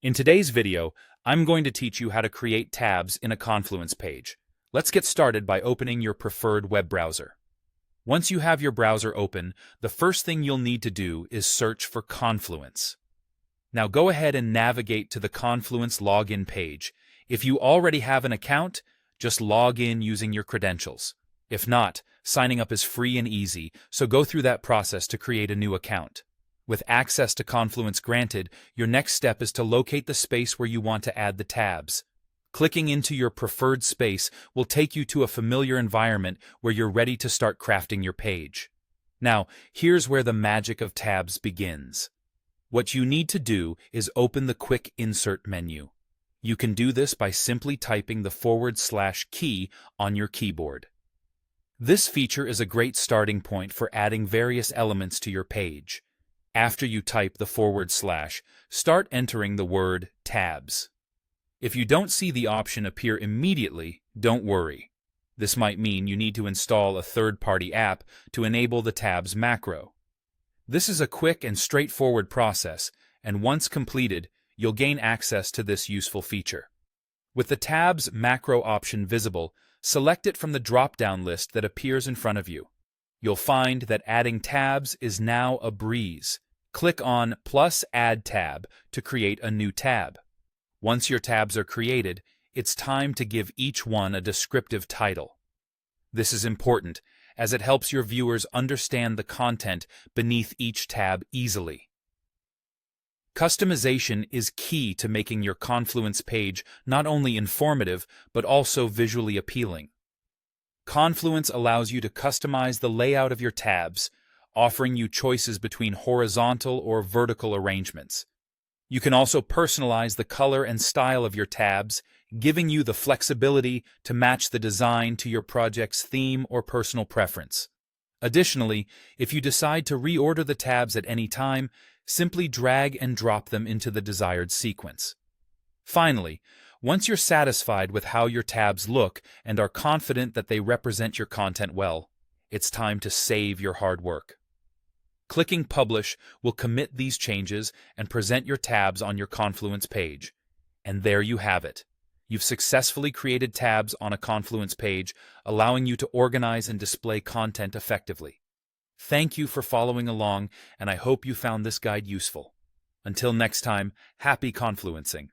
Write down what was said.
In today's video, I'm going to teach you how to create tabs in a Confluence page. Let's get started by opening your preferred web browser. Once you have your browser open, the first thing you'll need to do is search for Confluence. Now go ahead and navigate to the Confluence login page. If you already have an account, just log in using your credentials. If not, signing up is free and easy, so go through that process to create a new account. With access to Confluence granted, your next step is to locate the space where you want to add the tabs. Clicking into your preferred space will take you to a familiar environment where you're ready to start crafting your page. Now, here's where the magic of tabs begins. What you need to do is open the Quick Insert menu. You can do this by simply typing the / key on your keyboard. This feature is a great starting point for adding various elements to your page. After you type the /, start entering the word tabs. If you don't see the option appear immediately, don't worry. This might mean you need to install a third-party app to enable the tabs macro. This is a quick and straightforward process, and once completed, you'll gain access to this useful feature. With the tabs macro option visible, select it from the drop-down list that appears in front of you. You'll find that adding tabs is now a breeze. Click on +Add tab to create a new tab. Once your tabs are created, it's time to give each one a descriptive title. This is important, as it helps your viewers understand the content beneath each tab easily. Customization is key to making your Confluence page not only informative, but also visually appealing. Confluence allows you to customize the layout of your tabs, offering you choices between horizontal or vertical arrangements. You can also personalize the color and style of your tabs, giving you the flexibility to match the design to your project's theme or personal preference. Additionally, if you decide to reorder the tabs at any time, simply drag and drop them into the desired sequence. Finally, once you're satisfied with how your tabs look and are confident that they represent your content well, it's time to save your hard work. Clicking Publish will commit these changes and present your tabs on your Confluence page. And there you have it. You've successfully created tabs on a Confluence page, allowing you to organize and display content effectively. Thank you for following along, and I hope you found this guide useful. Until next time, happy Confluencing!